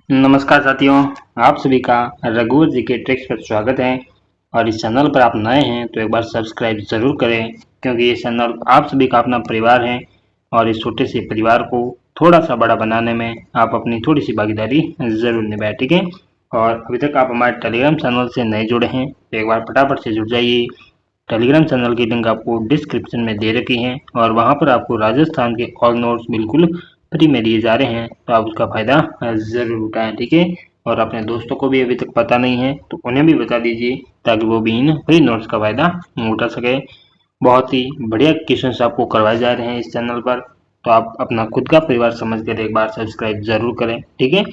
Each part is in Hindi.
नमस्कार साथियों, आप सभी का रघुवर जी के ट्रिक्स पर स्वागत है। और इस चैनल पर आप नए हैं तो एक बार सब्सक्राइब ज़रूर करें, क्योंकि ये चैनल आप सभी का अपना परिवार है और इस छोटे से परिवार को थोड़ा सा बड़ा बनाने में आप अपनी थोड़ी सी भागीदारी ज़रूर निभाएं, ठीक है। और अभी तक आप हमारे टेलीग्राम चैनल से नए जुड़े हैं तो एक बार फटाफट से जुड़ जाइए। टेलीग्राम चैनल की लिंक आपको डिस्क्रिप्शन में दे रखी है और वहाँ पर आपको राजस्थान के ऑल नोट्स बिल्कुल फ्री में दिए जा रहे हैं, तो आप उसका फ़ायदा ज़रूर उठाएं, ठीक है। और अपने दोस्तों को भी अभी तक पता नहीं है तो उन्हें भी बता दीजिए, ताकि वो भी इन फ्री नोट्स का फ़ायदा उठा सके। बहुत ही बढ़िया क्वेश्चंस आपको करवाए जा रहे हैं इस चैनल पर, तो आप अपना खुद का परिवार समझ कर एक बार सब्सक्राइब ज़रूर करें, ठीक है।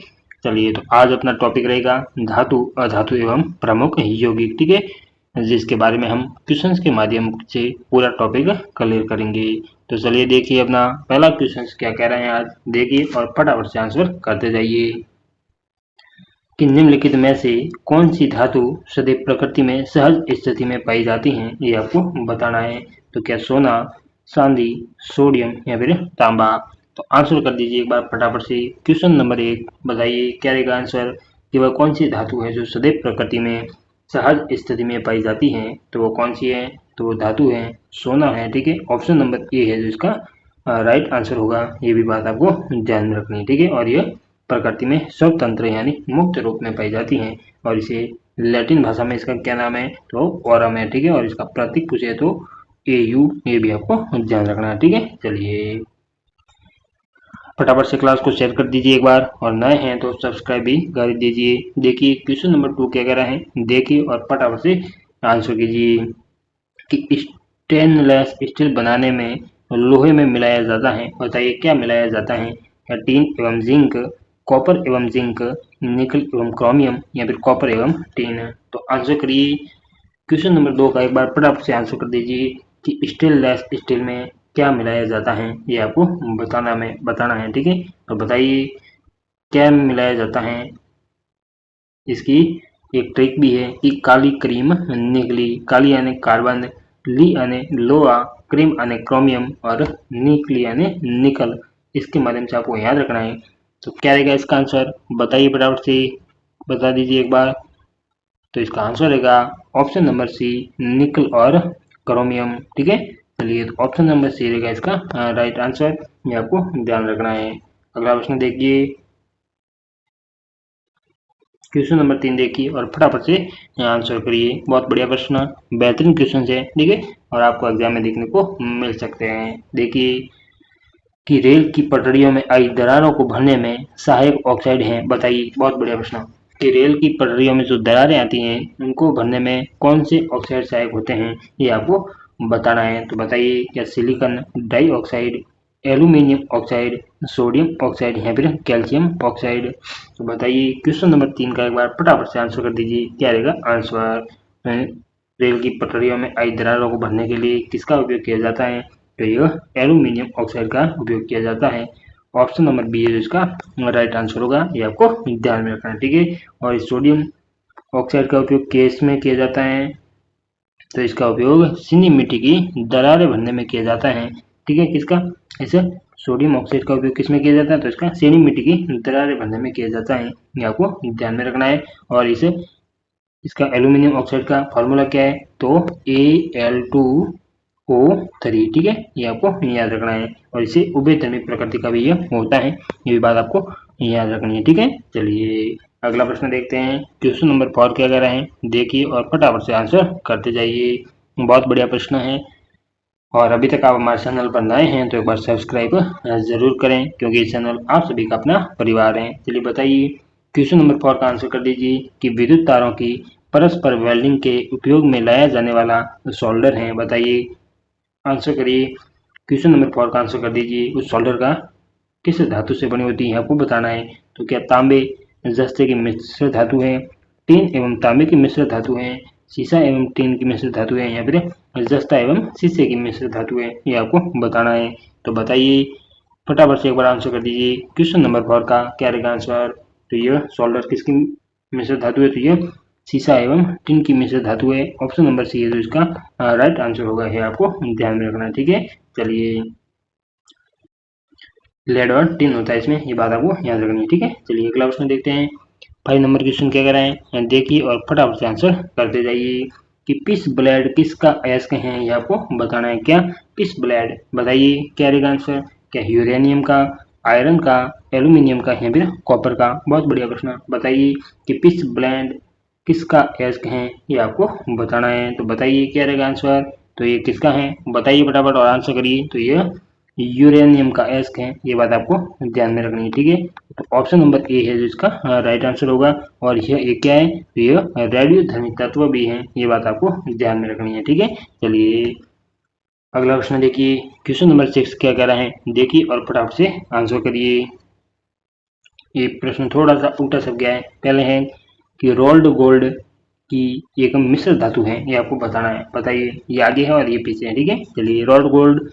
चलिए, तो आज अपना टॉपिक रहेगा धातु, अधातु एवं प्रमुख यौगिक, ठीक है, जिसके बारे में हम क्वेश्चंस के माध्यम से पूरा टॉपिक क्लियर करेंगे। तो चलिए देखिए अपना पहला क्वेश्चन क्या कह रहे हैं, आज देखिए और फटाफट से आंसर करते जाइए कि निम्नलिखित में से कौन सी धातु सदैव प्रकृति में सहज स्थिति में पाई जाती है, ये आपको बताना है। तो क्या सोना, चांदी, सोडियम या फिर तांबा। तो आंसर कर दीजिए एक बार फटाफट से। क्वेश्चन नंबर 1 बताइए क्या रहेगा आंसर, कि वह कौन सी धातु है जो सदैव प्रकृति में सहज स्थिति में पाई जाती है। तो वो कौन सी है, तो वो धातु है सोना है, ठीक है। ऑप्शन नंबर ए है जो इसका राइट आंसर होगा, ये भी बात आपको ध्यान में रखनी है, ठीक है। और ये प्रकृति में स्वतंत्र यानी मुक्त रूप में पाई जाती हैं और इसे लैटिन भाषा में इसका क्या नाम है, तो ऑरम है, ठीक है। और इसका प्रतीक पूछे तो AU, ये भी आपको ध्यान रखना है, ठीक है। चलिए फटाफट से क्लास को शेयर कर दीजिए एक बार, और नए हैं तो सब्सक्राइब भी कर दीजिए। देखिए क्वेश्चन नंबर 2 क्या कह रहा है, देखिए और फटाफट से आंसर कीजिए कि स्टेनलेस स्टील बनाने में लोहे में मिलाया जाता है, बताइए क्या मिलाया जाता है। या टीन एवं जिंक, कॉपर एवं जिंक, निकल एवं क्रोमियम या फिर कॉपर एवं टीन। तो आंसर करिए क्वेश्चन नंबर 2 का एक बार फटाफट से आंसर कर दीजिए कि स्टेनलेस स्टील में क्या मिलाया जाता है, ये आपको बताना है, ठीक है। तो बताइए क्या मिलाया जाता है। इसकी एक ट्रिक भी है कि काली क्रीम निकली, काली यानी कार्बन, ली यानी लोहा, क्रीम यानी क्रोमियम और निकली यानी निकल। इसके माध्यम से आपको याद रखना है। तो क्या रहेगा इसका आंसर, बताइए फटाफट से, बता दीजिए एक बार। तो इसका आंसर रहेगा ऑप्शन नंबर सी, निकल और क्रोमियम, ठीक है। चलिए, तो ऑप्शन नंबर सी रहेगा इसका राइट आंसर, ये आपको ध्यान रखना है। अगला प्रश्न देखिए, क्वेश्चन नंबर 3 देखिए और फटाफट से आंसर करिए। बहुत बढ़िया प्रश्न, बेहतरीन क्वेश्चन है, ठीक है, और आपको एग्जाम में देखने को मिल सकते हैं। देखिए कि रेल की पटरियों में आई दरारों को भरने में सहायक ऑक्साइड हैं, बताइए। बहुत बढ़िया प्रश्न, कि रेल की पटरियों में जो दरारें आती हैं उनको भरने में कौन से ऑक्साइड सहायक होते हैं, ये आपको बताना है। तो बताइए क्या silicon dioxide, aluminium oxide, sodium oxide या फिर कैल्शियम ऑक्साइड। तो बताइए क्वेश्चन नंबर 3 का एक बार फटाफट से आंसर कर दीजिए, क्या रहेगा आंसर। रेल की पटरियों में आई दरारों को भरने के लिए किसका उपयोग किया जाता है, तो यह एल्यूमिनियम ऑक्साइड का उपयोग किया जाता है। ऑप्शन नंबर बी है इसका राइट आंसर होगा, ये आपको ध्यान में रखना है, ठीक है। और सोडियम ऑक्साइड का उपयोग किस में किया जाता है, तो इसका उपयोग चीनी मिट्टी की दरारें भरने में किया जाता है, ठीक है। किसका, इसे सोडियम ऑक्साइड का उपयोग किस में किया जाता है, तो इसका चीनी मिट्टी की दरारें भरने में किया जाता है, ये आपको ध्यान में रखना है। और इसे इसका एल्यूमिनियम ऑक्साइड का फॉर्मूला क्या है, तो Al2O3, ठीक है, ये आपको याद रखना है। और इसे उभयधर्मी प्रकृति का भी ये होता है, ये भी बात आपको याद रखनी है, ठीक है। चलिए अगला प्रश्न देखते हैं, क्वेश्चन नंबर 4 क्या कह रहे हैं, देखिए और फटाफट से आंसर करते जाइए। बहुत बढ़िया प्रश्न है, और अभी तक आप हमारे चैनल पर नए हैं तो एक बार सब्सक्राइब जरूर करें, क्योंकि इस चैनल आप सभी का अपना परिवार है। चलिए बताइए क्वेश्चन नंबर 4 का आंसर कर दीजिए कि विद्युत तारों की परस्पर वेल्डिंग के उपयोग में लाया जाने वाला सोल्डर है, बताइए। आंसर करिए क्वेश्चन नंबर 4 का आंसर कर दीजिए, उस सोल्डर का किस धातु से बनी होती है, आपको बताना है। तो क्या तांबे जस्ते की मिश्र धातु है, टीन एवं तांबे की मिश्र धातु है, सीसा एवं टीन की मिश्र धातु है या फिर जस्ता एवं शीशे की मिश्र धातु है, ये आपको बताना है। तो बताइए फटाफट से एक बार आंसर कर दीजिए क्वेश्चन नंबर 4 का, क्या रहेगा आंसर। तो ये सोल्डर किसकी मिश्र धातु है, तो ये सीसा एवं टिन की मिश्र धातु है। ऑप्शन नंबर सी है जो इसका राइट आंसर होगा, है आपको ध्यान में रखना है, ठीक है। चलिए लेड और टिन होता है इसमें, ये बात आपको याद रखनी है। ठीक है, चलिए अगला प्रश्न देखते हैं। 5 नंबर क्वेश्चन क्या कह रहा है, देखिए और फटाफट से आंसर करते जाइए कि पिच ब्लेड किसका अयस्क है, ये आपको बताना है। क्या पिच ब्लेड, बताइए क्या रहेगा आंसर। क्या यूरेनियम का, आयरन का, एल्यूमिनियम का या फिर कॉपर का। बहुत बढ़िया प्रश्न, बताइए कि पिच ब्लेड किसका अयस्क है, ये आपको बताना है। तो बताइए क्या रहेगा आंसर। तो ये किसका है, बताइए फटाफट और आंसर करिए। तो ये यूरेनियम का अयस्क है, ये बात आपको ध्यान में रखनी है। ठीक है, तो ऑप्शन नंबर ए है जो इसका राइट आंसर होगा। और यह एक क्या है, तो यह रेडियोधर्मी तत्व भी है, ये बात आपको ध्यान में रखनी है। ठीक है, चलिए अगला प्रश्न देखिए। क्वेश्चन नंबर 6 क्या कह रहा है, देखिए और फटाफट से आंसर करिए। ये प्रश्न थोड़ा सा उल्टा सब गया है। पहले है कि रोल्ड गोल्ड की एक मिश्र धातु है, ये आपको बताना है। बताइए, ये आगे है और ये पीछे है। ठीक है, चलिए rolled gold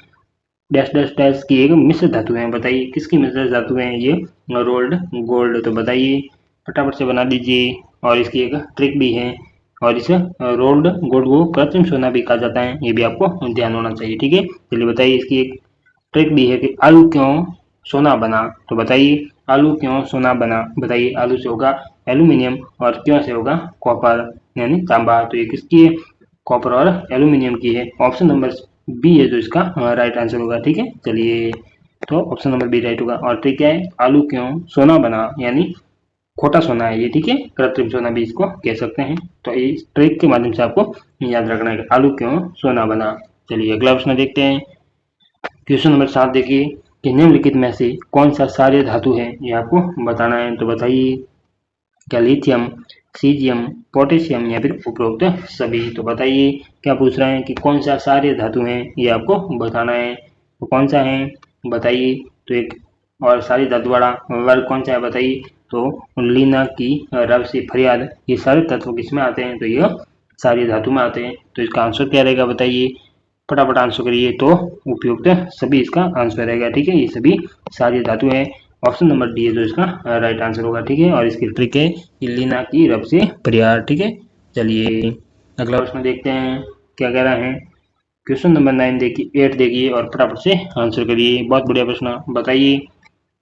dash dash dash की एक मिश्र धातु है, बताइए किसकी मिश्र धातु है ये रोल्ड गोल्ड। तो बताइए फटाफट से बना दीजिए। और इसकी एक ट्रिक भी है, और इसे रोल्ड गोल्ड को कृत्रिम सोना भी कहा जाता है, ये भी आपको ध्यान होना चाहिए। ठीक है, चलिए बताइए इसकी एक ट्रिक भी है कि आलू क्यों सोना बना। तो बताइए आलू क्यों सोना बना, बताइए आलू से होगा एल्यूमिनियम और क्यों से होगा कॉपर यानी तांबा। तो ये किसकी है, कॉपर और एल्यूमिनियम की है। ऑप्शन नंबर बी है जो इसका राइट आंसर होगा। ठीक है, चलिए तो ऑप्शन नंबर बी राइट होगा। और ट्रिक क्या है, आलू क्यों सोना बना यानी खोटा सोना है ये। ठीक है, कृत्रिम सोना भी इसको कह सकते हैं। तो इस ट्रिक के माध्यम से आपको याद रखना है कि आलू क्यों सोना बना। चलिए अगला प्रश्न देखते हैं। क्वेश्चन नंबर 7 देखिए कि निम्नलिखित में से कौन सा क्षारीय धातु है, ये आपको बताना है। तो बताइए क्या लिथियम, सीजियम, पोटेशियम या फिर उपरोक्त सभी। तो बताइए क्या पूछ रहे हैं कि कौन सा क्षारीय धातु है, ये आपको बताना है। तो कौन सा है बताइए। तो एक और क्षारीय धातु वाला वर्ग कौन सा है बताइए। तो लीना की, रब से फरियाद, ये सारे तत्व किसमें आते हैं, तो ये क्षारीय धातु में आते हैं। तो इसका आंसर क्या रहेगा बताइए, फटाफट आंसर करिए। तो उपयुक्त सभी इसका आंसर रहेगा। ठीक है, ये सभी क्षारीय धातु है। ऑप्शन नंबर डी है जो इसका राइट आंसर होगा। ठीक है, और इसकी ट्रिक है लीना की रब से प्यार। ठीक है, चलिए अगला प्रश्न देखते हैं क्या कह रहा है। क्वेश्चन नंबर 9 देखिए 8 देखिए और फटाफट से आंसर करिए। बहुत बढ़िया प्रश्न, बताइए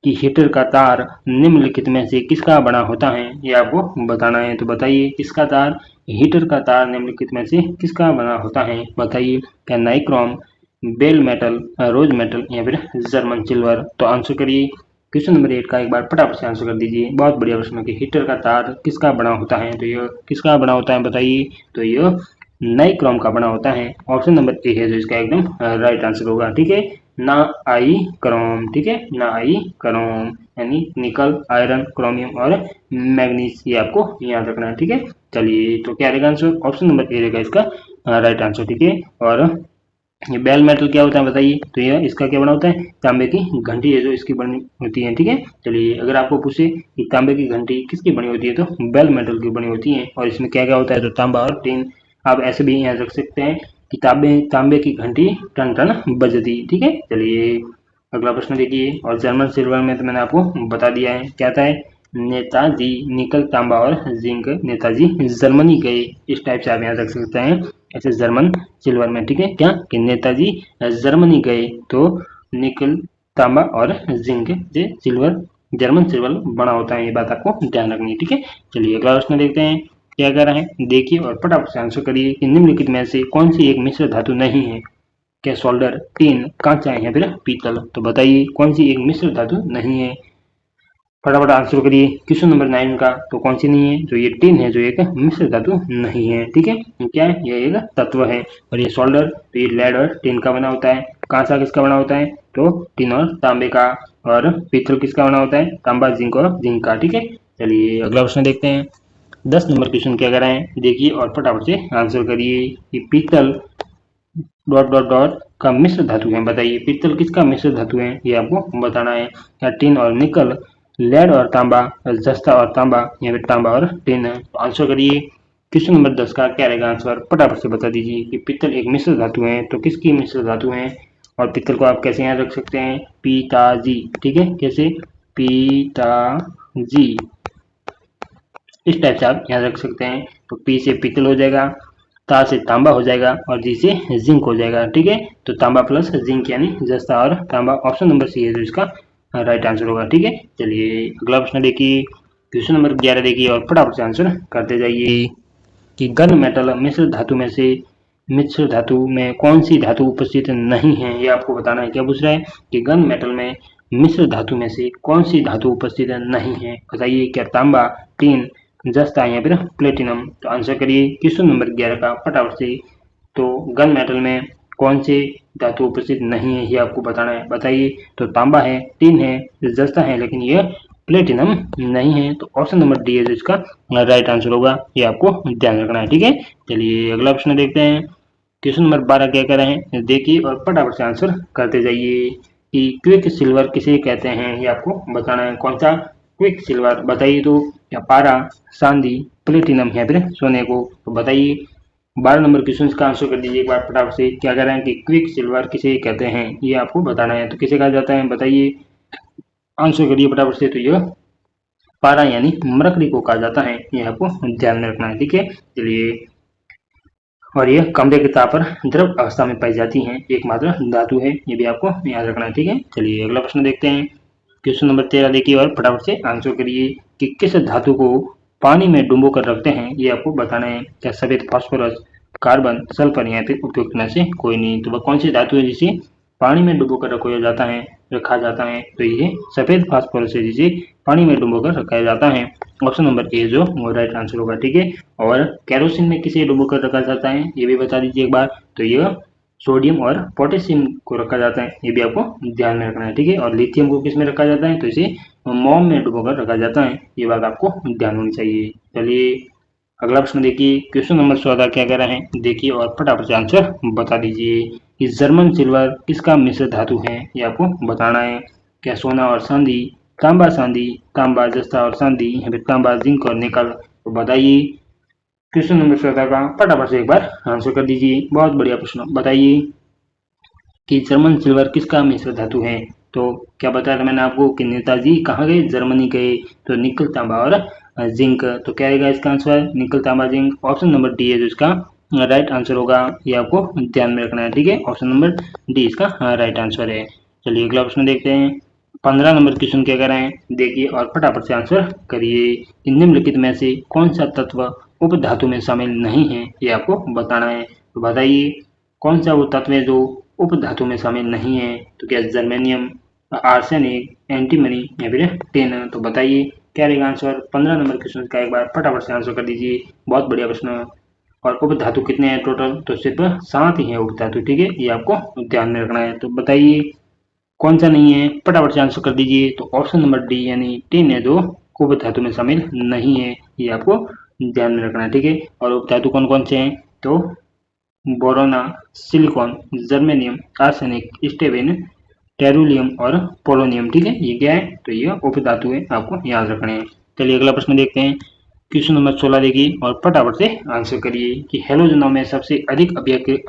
कि हीटर का तार निम्नलिखित में से किसका बना होता है, ये आपको बताना है। तो बताइए किसका तार, हीटर का तार निम्नलिखित में से किसका बना होता है। बताइए क्या नाइक्रोम, बेल मेटल, रोज मेटल या फिर जर्मन सिल्वर। तो आंसर करिए क्वेश्चन नंबर 8 का एक बार फटाफट से आंसर कर दीजिए। बहुत बढ़िया प्रश्न कि हीटर का तार किसका बना होता है, तो यह किसका बना होता है बताइए। तो यह नाइक्रोम का बना होता है। ऑप्शन नंबर ए है जो इसका एकदम राइट आंसर होगा। ठीक है, ना आई क्रोम। ठीक है, ना आई क्रोम यानी निकल, आयरन, क्रोमियम और मैग्नीज, ये आपको याद रखना है। ठीक है, चलिए तो क्या रहेगा आंसर, ऑप्शन नंबर ए रहेगा इसका राइट आंसर। ठीक है, और ये बेल मेटल क्या होता है बताइए। तो ये इसका क्या बना होता है, तांबे की घंटी है जो इसकी बनी होती है। ठीक है, चलिए अगर आपको पूछे कि तांबे की घंटी किसकी बनी होती है, तो बेल मेटल की बनी होती है। और इसमें क्या क्या होता है, तो तांबा और टीन। आप ऐसे भी याद रख सकते हैं कि तांबे की घंटी टन टन बजती। ठीक है, चलिए अगला प्रश्न देखिए। और जर्मन सिल्वर में तो मैंने आपको बता दिया है क्या था है, नेताजी निकल, तांबा और जिंक, नेताजी जर्मनी गए, इस टाइप से आप याद रख सकते हैं ऐसे जर्मन सिल्वर में। ठीक है, क्या कि नेताजी जर्मनी गए तो निकल, तांबा और जिंक से सिल्वर, जर्मन सिल्वर बना होता है, ये बात आपको ध्यान रखनी है। ठीक है, चलिए अगला प्रश्न देखते हैं क्या कह रहा है। देखिए और फटाफट से आंसर करिए कि निम्नलिखित में से कौन सी एक मिश्र धातु नहीं है। क्या सोल्डर, टीन, कांचा या फिर पीतल। तो बताइए कौन सी एक मिश्र धातु नहीं है, फटाफट आंसर करिए। क्वेश्चन नंबर 9 का तो कौन सी नहीं है, जो ये टिन है जो एक मिश्र धातु नहीं है। ठीक है, क्या है, ये एक तत्व है। और ये सोल्डर, तो ये लेड और टिन का बना होता है। कांसा किसका बना होता है, तो टिन और तांबे का। और पीतल किसका बना होता है, तांबा, जिंक और जिंक का। ठीक है, चलिए अगला प्रश्न देखते हैं। 10 नंबर क्वेश्चन क्या कर रहे हैं देखिए और फटाफट से आंसर करिए कि पीतल डॉट डॉट डॉट का मिश्र धातु है। बताइए पीतल किसका मिश्र धातु है, ये आपको बताना है। क्या टिन और निकल, लेड और तांबा, जस्ता और तांबा या फिर तांबा और टिन है। तो आंसर करिए क्वेश्चन नंबर 10 का क्या रहेगा आंसर, फटाफट से बता दीजिए कि पीतल एक मिश्र धातु है, तो किसकी मिश्र धातु है। और पीतल को आप कैसे याद रख सकते हैं, पिताजी। ठीक है, कैसे, पिताजी, इस टाइप से आप याद रख सकते हैं। तो पी से पीतल हो जाएगा, ता से तांबा हो जाएगा और जी से जिंक हो जाएगा। ठीक है, तो तांबा प्लस जिंक यानी जस्ता और तांबा। ऑप्शन नंबर सी है जो इसका राइट आंसर होगा। ठीक है, चलिए अगला प्रश्न देखिए, क्वेश्चन नंबर 11 देखिए और फटाफट से आंसर करते जाइए कि गन मेटल मिश्र धातु में कौन सी धातु उपस्थित नहीं है, ये आपको बताना है। क्या पूछ रहा है कि गन मेटल में मिश्र धातु में से कौन सी धातु उपस्थित नहीं है, बताइए। क्या तांबा, टीन, जस्ता या फिर प्लेटिनम। तो आंसर करिए क्वेश्चन नंबर 11 का फटाफट से। तो गन मेटल में कौन से धातु उपस्थित नहीं है, ये आपको बताना है, बताइए। तो तांबा है, टीन है, जस्ता है, लेकिन यह प्लेटिनम नहीं है। तो ऑप्शन नंबर डी है जो इसका राइट आंसर होगा, ये आपको ध्यान रखना है। ठीक है, चलिए अगला प्रश्न देखते हैं। क्वेश्चन नंबर 12 क्या कह रहे हैं, देखिए और फटाफट से आंसर करते जाइए कि क्विक सिल्वर किसे कहते हैं, ये आपको बताना है। कौन सा क्विक सिल्वर, बताइए। तो या पारा, चांदी, प्लेटिनम या फिर सोने को, तो बताइए। 12 नंबर क्वेश्चन का आंसर कर दीजिए एक बार फटाफट से। क्या कह रहे हैं कि क्विक सिल्वर किसे कहते हैं, ये आपको बताना है। तो किसे कहा जाता है, बताइए, आंसर करिए फटाफट से। तो यह पारा यानी मरकरी को कहा जाता है, ये आपको ध्यान में रखना है। ठीक है, चलिए, और यह कमरे के ताप पर द्रव अवस्था में पाई जाती है, एकमात्र धातु है, ये भी आपको याद रखना है। ठीक है, चलिए अगला प्रश्न देखते हैं। क्वेश्चन नंबर 13 देखिए और फटाफट से आंसर करिए कि किस धातु को पानी में डुबो कर रखते हैं, ये आपको बताना है। क्या सफेद फास्फोरस, कार्बन, सल्फर या फिर उपयुक्त में से कोई नहीं। तो वह कौन सी धातु है जिसे पानी में डुबो कर रखा जाता है। तो ये सफेद फास्फोरस है जिसे पानी में डुबो कर रखा जाता है। ऑप्शन नंबर ए जो वो राइट आंसर होगा। ठीक है, और केरोसिन में किसे डुबो कर रखा जाता है, ये भी बता दीजिए एक बार। तो यह सोडियम और पोटेशियम को रखा जाता है, ये भी आपको ध्यान में रखना है। ठीक है, और लिथियम को किस में रखा जाता है, तो इसे मोम में डुबोकर रखा जाता है, ये बात आपको ध्यान होनी चाहिए। चलिए अगला प्रश्न देखिए, क्वेश्चन नंबर 14 क्या कह रहा है, देखिए और फटाफट से आंसर बता दीजिए कि जर्मन सिल्वर किसका मिश्र धातु है, ये आपको बताना है। क्या सोना और चांदी, तांबा जस्ता और चांदी, या फिर तांबा, जिंक और निकल, तो बताइए। क्वेश्चन नंबर 14 का फटाफट से एक बार आंसर कर दीजिए, बहुत बढ़िया प्रश्न। बताइए कि जर्मन सिल्वर किसका मिश्र धातु है। तो क्या बताया था मैंने आपको कि नेताजी कहाँ गए, जर्मनी गए। तो निकल, तांबा और जिंक। तो क्या आएगा इसका आंसर, निकल, तांबा, जिंक। ऑप्शन नंबर डी है जो इसका राइट आंसर होगा, ये आपको ध्यान में रखना है। ठीक है, ऑप्शन नंबर डी इसका राइट आंसर है। चलिए अगला प्रश्न देखते हैं। 15 नंबर क्वेश्चन क्या कह रहे हैं, देखिए और फटाफट से आंसर करिए। निम्नलिखित में से कौन सा तत्व उप धातु में शामिल नहीं है, ये आपको बताना है। तो बताइए कौन सा वो तत्व है जो उप धातु में शामिल नहीं है। तो क्या जर्मेनियम, आर्सेनिक, एंटीमनी या फिर टिन। तो बताइए क्या रहेगा आंसर। 15 नंबर क्वेश्चन का एक बार फटाफट से आंसर कर दीजिए, बहुत बढ़िया प्रश्न। और उप धातु कितने हैं टोटल, तो सिर्फ 7 ही है उप धातु। ठीक है, ये आपको ध्यान में रखना है। तो बताइए कौन सा नहीं है, फटाफट से आंसर कर दीजिए। तो ऑप्शन नंबर डी यानी टिन है जो उप धातु में शामिल नहीं है, ये आपको ध्यान में रखना है। ठीक है, और उप धातु कौन कौन से हैं, तो बोरोना, सिलिकॉन, जर्मेनियम, आर्सेनिक, स्टेबिन, टेरुलियम और पोलोनियम। ठीक है, ये क्या है, तो ये उप धातु है, आपको याद रखने हैं। चलिए अगला प्रश्न देखते हैं। क्वेश्चन नंबर 16 देखिए और फटाफट से आंसर करिए कि हेलोजनों में सबसे अधिक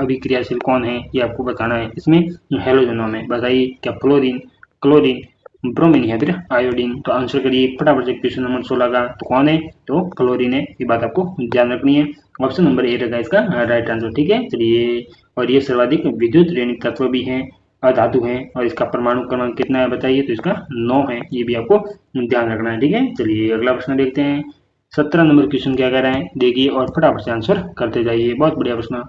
अभिक्रियाशील कौन है, ये आपको बताना है। इसमें हेलोजनों में बताइए क्या फ्लोरीन, क्लोरीन, ब्रोमीन या फिर आयोडीन। तो आंसर करिए फटाफट से क्वेश्चन नंबर 16 का। तो कौन है, तो क्लोरीन है, ये बात आपको ध्यान रखनी है। ऑप्शन नंबर ए रहेगा इसका राइट आंसर। ठीक है, चलिए, और ये सर्वाधिक विद्युत ऋणिक तत्व भी है, अधातु है, और इसका परमाणु क्रमांक कितना है बताइए। तो इसका 9 है, ये भी आपको ध्यान रखना है। ठीक है, चलिए अगला प्रश्न देखते हैं। 17 नंबर क्वेश्चन क्या कह रहा है, देखिए और फटाफट से आंसर करते जाइए, बहुत बढ़िया प्रश्न।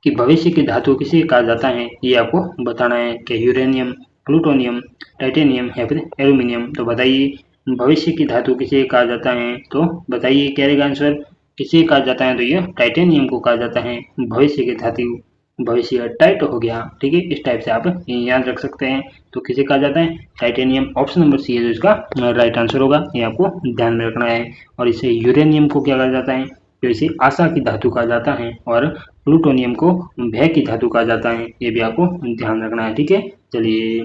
कि भविष्य की धातु किसे कहा जाता है, ये आपको बताना है। कि यूरेनियम, प्लूटोनियम, टाइटेनियम या फिर एल्यूमिनियम। तो बताइए भविष्य की धातु किसे कहा जाता है। तो बताइए क्या रहेगा आंसर, किसे कहा जाता है। तो ये टाइटेनियम को कहा जाता है भविष्य की धातु। भविष्य टाइट हो गया, ठीक है, इस टाइप से आप याद रख सकते हैं। तो किसे कहा जाता है, टाइटेनियम। ऑप्शन नंबर सी है जो इसका राइट आंसर होगा, ये आपको ध्यान में रखना है। और इसे यूरेनियम को क्या कहा जाता है, तो इसे आशा की धातु कहा जाता है। और प्लूटोनियम को भय की धातु कहा जाता है, ये भी आपको ध्यान रखना है। ठीक है, चलिए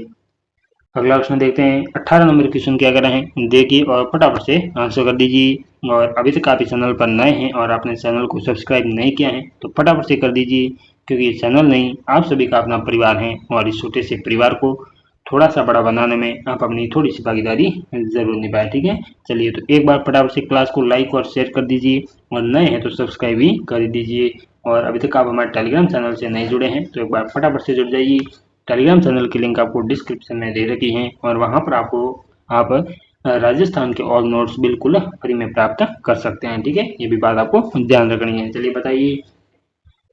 अगला प्रश्न देखते हैं। 18 नंबर क्वेश्चन क्या कर रहे हैं, देखिए और फटाफट से आंसर कर दीजिए। और अभी तक आप इस चैनल पर नए हैं और आपने चैनल को सब्सक्राइब नहीं किया है तो फटाफट से कर दीजिए, क्योंकि ये चैनल नहीं आप सभी का अपना परिवार है, और इस छोटे से परिवार को थोड़ा सा बड़ा बनाने में आप अपनी थोड़ी सी भागीदारी जरूर निभाएं। ठीक है, चलिए तो एक बार फटाफट से क्लास को लाइक और शेयर कर दीजिए, और नए हैं तो सब्सक्राइब भी कर दीजिए। और अभी तक आप हमारे टेलीग्राम चैनल से नहीं जुड़े हैं तो एक बार फटाफट से जुड़ जाइए। टेलीग्राम चैनल की लिंक आपको डिस्क्रिप्शन में दे रखी है और वहां पर आप राजस्थान के और नोट्स बिल्कुल फ्री में प्राप्त कर सकते हैं। ठीक है, ये भी बात आपको ध्यान रखनी है। चलिए बताइए,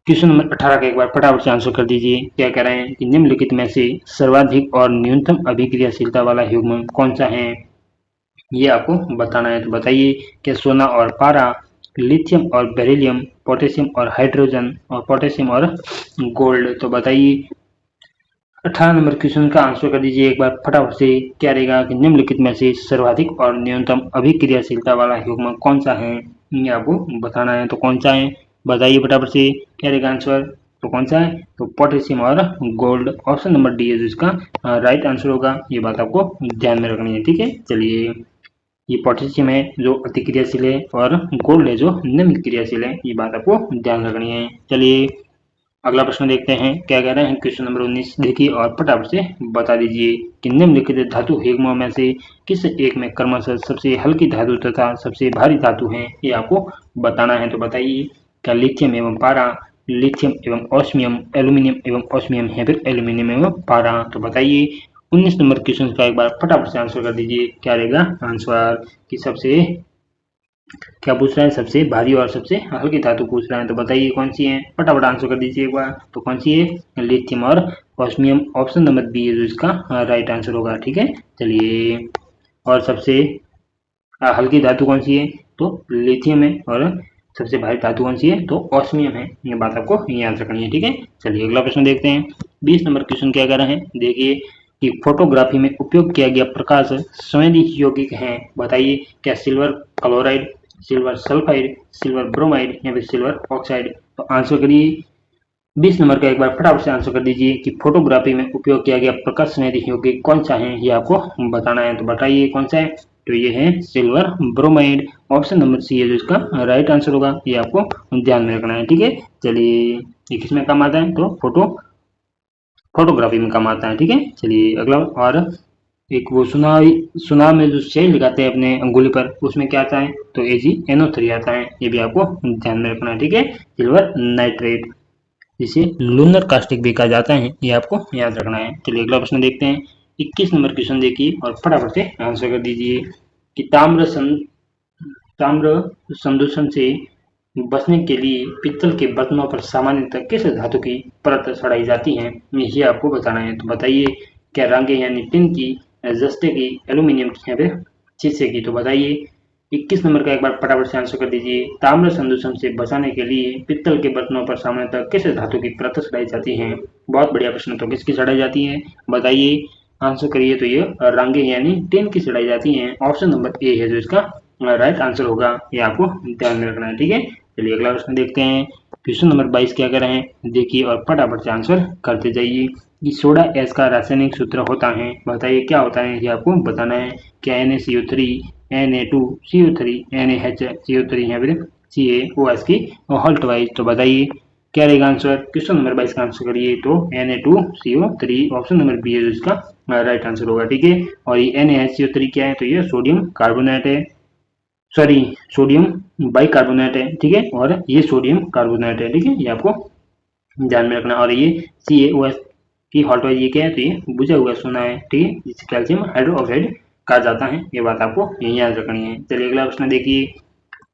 क्वेश्चन नंबर 18 का एक बार फटाफट से आंसर कर दीजिए। क्या कह रहे हैं कि निम्नलिखित में से सर्वाधिक और न्यूनतम अभिक्रियाशीलता वाला युग्म कौन सा है, ये आपको बताना है। तो बताइए, क्या सोना और पारा, लिथियम और बेरिलियम, पोटेशियम और हाइड्रोजन, और पोटेशियम और गोल्ड। तो बताइए 18 नंबर क्वेश्चन का आंसर कर दीजिए एक बार फटाफट से। क्या रहेगा कि निम्नलिखित में से सर्वाधिक और न्यूनतम अभिक्रियाशीलता वाला युग्म कौन सा है, ये आपको बताना है। तो कौन सा है बताइए फटाफट से, क्या रहेगा आंसर। तो कौन सा है, तो पोटेशियम और गोल्ड, ऑप्शन नंबर डी है जो इसका राइट आंसर होगा। ये बात आपको ध्यान में रखनी है। ठीक है, चलिए ये पोटेशियम है जो अति क्रियाशील है और गोल्ड है जो निम्न क्रियाशील है, ये बात आपको ध्यान रखनी है। चलिए अगला प्रश्न देखते हैं, क्या कह रहे हैं क्वेश्चन नंबर 19 देखिए और फटाफट से बता दीजिए कि निम्नलिखित धातु युग्मों में से किस एक में क्रमशः सबसे हल्की धातु तथा सबसे भारी धातु है, ये आपको बताना है। तो बताइए, क्या लिथियम एवं पारा, लिथियम एवं ऑस्मियम, एल्यूमिनियम एवं ऑस्मियम है, फिर एल्यूमिनियम एवं पारा। तो बताइए 19 नंबर क्वेश्चन का एक बार फटाफट से आंसर कर दीजिए। क्या रहेगा आंसर कि सबसे, क्या पूछ रहा है, सबसे भारी और सबसे हल्की धातु पूछ रहा है। तो बताइए कौन सी है, फटाफट आंसर कर दीजिए एक बार। तो कौन सी है, लिथियम और ऑस्मियम, ऑप्शन नंबर बी है जो इसका राइट आंसर होगा। ठीक है, चलिए और सबसे हल्की धातु कौन सी है, तो लिथियम है, और सबसे भारी धातु कौन सी है, तो ऑस्मियम है। ये बात आपको याद रखनी है। ठीक है, चलिए अगला प्रश्न देखते हैं। 20 नंबर क्वेश्चन क्या कर रहे हैं, देखिए कि फोटोग्राफी में उपयोग किया गया प्रकाश संवेदी यौगिक है। बताइए, क्या silver chloride, silver sulphide, silver bromide या फिर सिल्वर ऑक्साइड। तो आंसर करिए 20 नंबर का एक बार फटाफट से आंसर कर दीजिए कि फोटोग्राफी में उपयोग किया गया प्रकाश संवेदी यौगिक कौन सा है, ये आपको बताना है। तो बताइए कौन सा है, तो ये है silver bromide, option number C है जो इसका राइट आंसर होगा। ये आपको ध्यान में रखना है। ठीक है, चलिए ये किसमें काम आता है, तो फोटोग्राफी में काम आता है। ठीक है, चलिए अगला, और एक वो सुना में जो शेल लगाते हैं अपने अंगुली पर, उसमें क्या आता है, तो AgNO3 आता है। ये भी आपको ध्यान में रखना है। ठीक है, सिल्वर नाइट्रेट, जिसे लूनर कास्टिक भी कहा जाता है, ये आपको याद रखना है। चलिए अगला प्रश्न देखते हैं। 21 नंबर क्वेश्चन देखिए और फटाफट से आंसर कर दीजिए कि ताम्र संदूषण से बचने के लिए पित्तल के बर्तनों पर सामान्यतः किस धातु की परत चढ़ाई जाती है, ये आपको बताना है। तो बताइए, क्या रांगे यानी टिन की, जस्ते की, एल्यूमिनियम की या फिर शीशे की। तो बताइए 21 नंबर का एक बार फटाफट से आंसर कर दीजिए। ताम्र संदूषण से बचाने के लिए पित्तल के बर्तनों पर सामान्यतः किस धातु की परत चढ़ाई जाती है। बहुत बढ़िया प्रश्न, तो किसकी चढ़ाई जाती है बताइए, आंसर करिए। तो ये रांगे यानी टिन की चढ़ाई जाती है, ऑप्शन नंबर ए है जो इसका राइट आंसर होगा। ये आपको ध्यान में रखना है। ठीक है, चलिए अगला प्रश्न देखते हैं। क्वेश्चन नंबर 22 क्या कर रहे हैं, देखिए और फटाफट से आंसर करते जाइए। कि सोडा एस का रासायनिक सूत्र होता है, बताइए क्या होता है, ये आपको बताना है। क्या Na CO3, Na2CO3, NaHCO3 या फिर CaOH की होल्ट वाइज। तो बताइए क्या रहेगा आंसर, क्वेश्चन नंबर 22 का आंसर करिए। तो Na2CO3, ऑप्शन नंबर बी है जो इसका राइट आंसर होगा। ठीक है, और ये NaHCO3 क्या है, तो ये सोडियम कार्बोनेट है, सॉरी सोडियम बाइकार्बोनेट है। ठीक है, और ये सोडियम कार्बोनेट है। ठीक है, ये आपको ध्यान में रखना। और ये CaOH की हॉट वाइज ये क्या है, तो ये बुझा हुआ सोना है। ठीक है, जिसे कैल्शियम हाइड्रोक्साइड कहा जाता है। ये बात आपको यही याद रखनी है। चलिए अगला प्रश्न देखिए।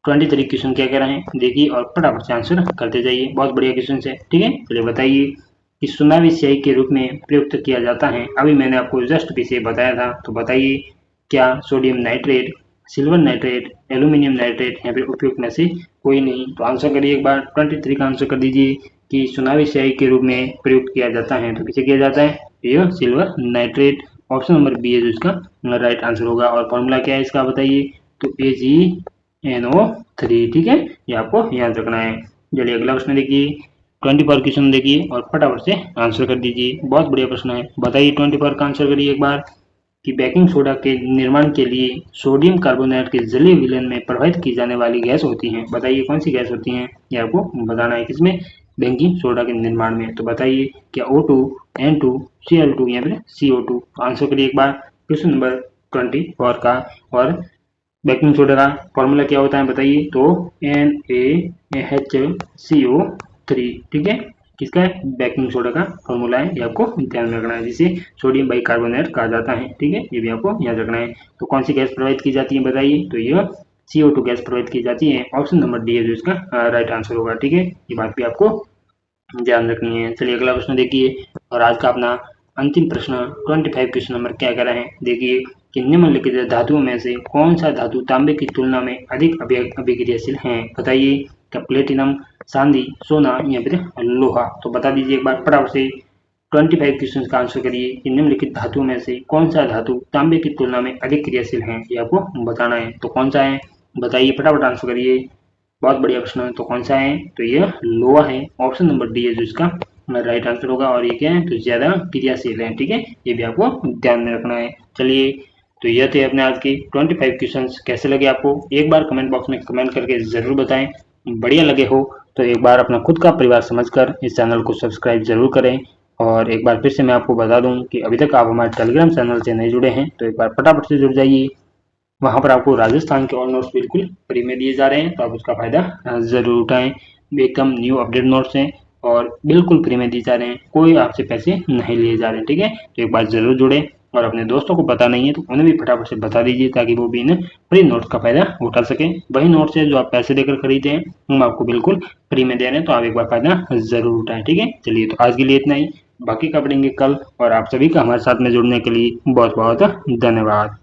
23 क्वेश्चन क्या कह रहे हैं, देखिए और फटाफट से आंसर करते जाइए। बहुत बढ़िया क्वेश्चन है। ठीक है, चलिए बताइए कि सुनामी स्याही के रूप में प्रयुक्त किया जाता है। अभी मैंने आपको जस्ट पीछे बताया था। तो बताइए, क्या sodium nitrate, silver nitrate, aluminium nitrate या फिर उपयुक्त में से कोई नहीं। तो आंसर करिए एक बार, 23 का आंसर कर दीजिए कि सुनामी स्याही के रूप में प्रयुक्त किया जाता है। तो किसे किया जाता है, ये silver nitrate, option number B है जो इसका राइट आंसर होगा। और फॉर्मूला क्या है इसका बताइए, तो AgNO3। ठीक है, ये आपको याद रखना है। चलिए अगला प्रश्न देखिए। 24 क्वेश्चन देखिए और फटाफट से आंसर कर दीजिए। बहुत बढ़िया प्रश्न है, बताइए 24 का आंसर करिए एक बार कि बेकिंग सोडा के निर्माण के लिए सोडियम कार्बोनेट के जलीय विलयन में प्रवाहित की जाने वाली गैस होती है। बताइए कौन सी गैस होती है, ये आपको बताना है। किसमें, बेकिंग सोडा के निर्माण में। तो बताइए, क्या O2, N2, Cl2 या फिर CO2। आंसर करिए एक बार क्वेश्चन नंबर 24 का। और बेकिंग सोडा का फॉर्मूला क्या होता है बताइए, तो NaHCO3। ठीक है, किसका है, बेकिंग सोडा का फॉर्मूला है, ये आपको ध्यान में रखना है, जिसे सोडियम बाइकार्बोनेट कहा जाता है। ठीक है, ये भी आपको याद रखना है। तो कौन सी गैस प्रवाहित की जाती है बताइए, तो ये CO2 गैस प्रवाहित की जाती है। ऑप्शन नंबर डी है जो इसका राइट आंसर होगा। ठीक है, ये बात भी आपको ध्यान रखनी है। चलिए अगला प्रश्न देखिए, और आज का अपना अंतिम प्रश्न 25 क्वेश्चन नंबर क्या कह रहा है, देखिए कि निम्नलिखित धातुओं में से कौन सा धातु तांबे की तुलना में अधिक अभिक्रियाशील है, बताइए। क्या प्लेटिनम, चांदी, सोना या फिर लोहा। तो बता दीजिए एक बार फटाफट से 25 क्वेश्चन का आंसर करिए कि निम्नलिखित धातुओं में से कौन सा धातु तांबे की तुलना में अधिक क्रियाशील है, ये आपको बताना है। तो कौन सा है बताइए, फटाफट आंसर करिए। बहुत बढ़िया प्रश्न है। तो कौन सा है, तो ये लोहा है। ऑप्शन नंबर डी है जो इसका राइट आंसर होगा। और ये क्या है, तो ज्यादा क्रियाशील है। ठीक है, ये भी आपको ध्यान में रखना है। चलिए, तो यह थे अपने आज के 25 क्वेश्चंस। कैसे लगे आपको, एक बार कमेंट बॉक्स में कमेंट करके जरूर बताएं। बढ़िया लगे हो तो एक बार अपना खुद का परिवार समझकर इस चैनल को सब्सक्राइब जरूर करें। और एक बार फिर से मैं आपको बता दूं कि अभी तक आप हमारे टेलीग्राम चैनल से नहीं जुड़े हैं तो एक बार फटाफट से जुड़ जाइए। वहां पर आपको राजस्थान के ऑल नोट्स बिल्कुल फ्री में दिए जा रहे हैं, तो आप उसका फायदा जरूर उठाएं। एकदम न्यू अपडेट नोट्स हैं और बिल्कुल फ्री में दिए जा रहे हैं, कोई आपसे पैसे नहीं लिए जा रहे हैं। ठीक है, तो एक बार जरूर जुड़े। और अपने दोस्तों को पता नहीं है तो उन्हें भी फटाफट से बता दीजिए ताकि वो भी इन फ्री नोट्स का फायदा उठा सके। वही नोट्स है जो आप पैसे देकर खरीदते हैं, हम आपको बिल्कुल फ्री में दे रहे हैं, तो आप एक बार फायदा जरूर उठाएं। ठीक है, चलिए तो आज के लिए इतना ही, बाकी का पढ़ेंगे कल। और आप सभी का हमारे साथ में जुड़ने के लिए बहुत बहुत धन्यवाद।